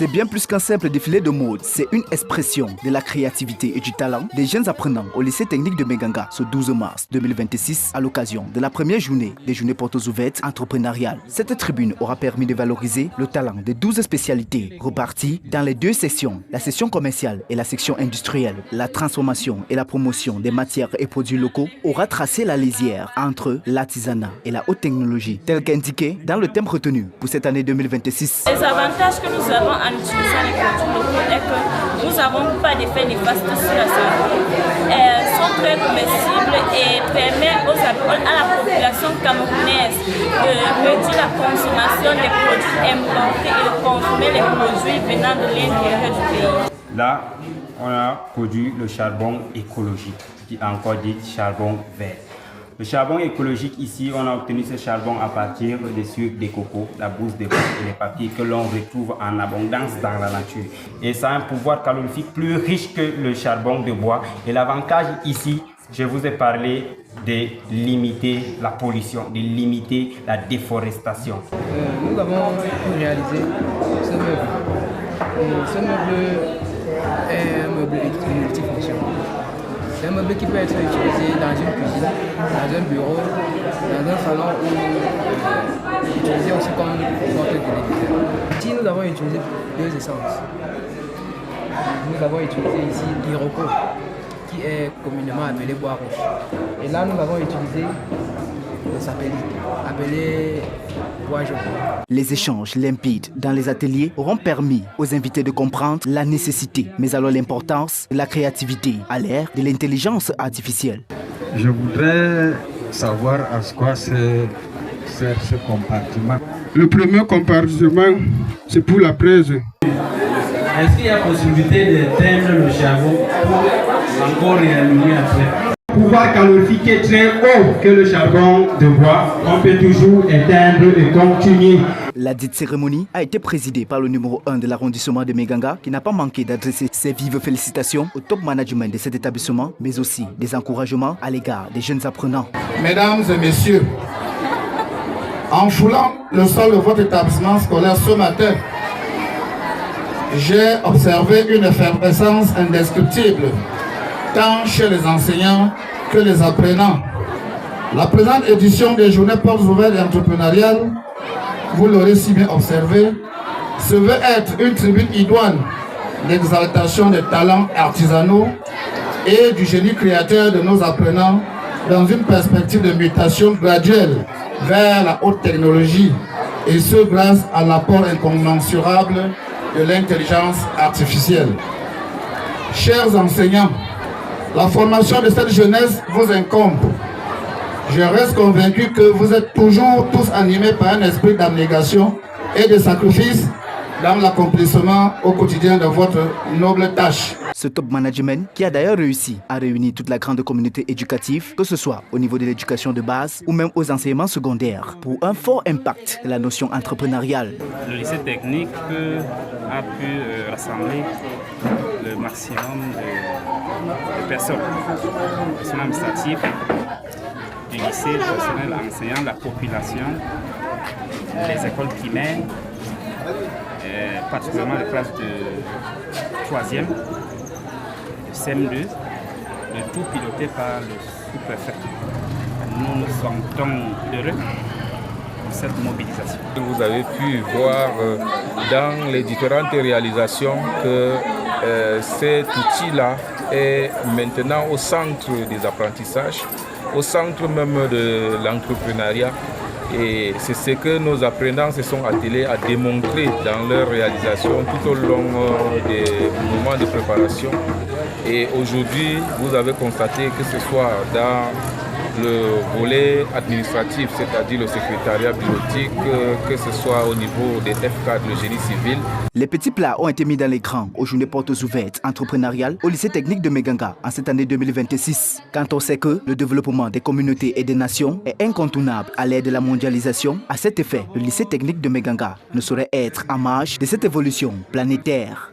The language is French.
C'est bien plus qu'un simple défilé de mode, c'est une expression de la créativité et du talent des jeunes apprenants au lycée technique de Meganga ce 12 mars 2026 à l'occasion de la première journée des journées portes ouvertes entrepreneuriales. Cette tribune aura permis de valoriser le talent des 12 spécialités reparties dans les deux sections, la section commerciale et la section industrielle. La transformation et la promotion des matières et produits locaux aura tracé la lisière entre l'artisanat et la haute technologie, tel qu'indiqué dans le thème retenu pour cette année 2026. Les avantages que nous avons en utilisant les produits locaux est que nous n'avons pas d'effet néfaste sur la santé. Elles sont très comestibles et permettent à la population camerounaise de réduire la consommation des produits importés et de consommer les produits venant de l'intérieur du pays. Là, on a produit le charbon écologique, qui est encore dit charbon vert. Le charbon écologique, ici, on a obtenu ce charbon à partir des sucres des cocos, la bouse des bois et les papiers que l'on retrouve en abondance dans la nature. Et ça a un pouvoir calorifique plus riche que le charbon de bois. Et l'avantage ici, je vous ai parlé de limiter la pollution, de limiter la déforestation. Nous avons réalisé ce meuble. Ce meuble est un meuble multifonction. C'est un meuble qui peut être utilisé dans une cuisine, dans un bureau, dans un salon ou utilisé aussi comme porte téléviseur. Ici, nous avons utilisé deux essences. Nous avons utilisé ici l'Iroko, qui est communément appelé bois rouge. Et là, nous avons utilisé le sapelli, appelé bois jaune. Les échanges limpides dans les ateliers auront permis aux invités de comprendre la nécessité, mais alors l'importance de la créativité à l'ère de l'intelligence artificielle. Je voudrais savoir à quoi sert ce compartiment. Le premier compartiment, c'est pour la presse. Est-ce qu'il y a possibilité d'éteindre le charbon pour encore réallumer après? Pouvoir calorifique est très haut que le charbon de bois, on peut toujours éteindre et continuer. La dite cérémonie a été présidée par le numéro 1 de l'arrondissement de Meganga qui n'a pas manqué d'adresser ses vives félicitations au top management de cet établissement, mais aussi des encouragements à l'égard des jeunes apprenants. Mesdames et messieurs, en foulant le sol de votre établissement scolaire ce matin, j'ai observé une effervescence indescriptible, tant chez les enseignants que les apprenants. La présente édition des journées portes ouvertes et entrepreneuriales, vous l'aurez si bien observé, se veut être une tribune idoine d'exaltation des talents artisanaux et du génie créateur de nos apprenants dans une perspective de mutation graduelle vers la haute technologie, et ce grâce à l'apport incommensurable de l'intelligence artificielle. Chers enseignants, la formation de cette jeunesse vous incombe. Je reste convaincu que vous êtes toujours tous animés par un esprit d'abnégation et de sacrifice dans l'accomplissement au quotidien de votre noble tâche. Ce top management qui a d'ailleurs réussi à réunir toute la grande communauté éducative, que ce soit au niveau de l'éducation de base ou même aux enseignements secondaires, pour un fort impact de la notion entrepreneuriale. Le lycée technique a pu rassembler le maximum de personnes, le personnel administratif du lycée, le personnel enseignant, la population, les écoles primaires, particulièrement les classes de 3e, de CM2, le tout piloté par le sous-préfet. Nous sommes donc heureux pour cette mobilisation. Vous avez pu voir dans les différentes réalisations que cet outil-là est maintenant au centre des apprentissages, au centre même de l'entrepreneuriat. Et c'est ce que nos apprenants se sont attelés à démontrer dans leur réalisation tout au long des moments de préparation. Et aujourd'hui, vous avez constaté que ce soit dans le volet administratif, c'est-à-dire le secrétariat bureautique, que ce soit au niveau des F4, le génie civil. Les petits plats ont été mis dans l'écran aux journées portes ouvertes entrepreneuriales au lycée technique de Meganga en cette année 2026. Quand on sait que le développement des communautés et des nations est incontournable à l'ère de la mondialisation, à cet effet, le lycée technique de Meganga ne saurait être en marge de cette évolution planétaire.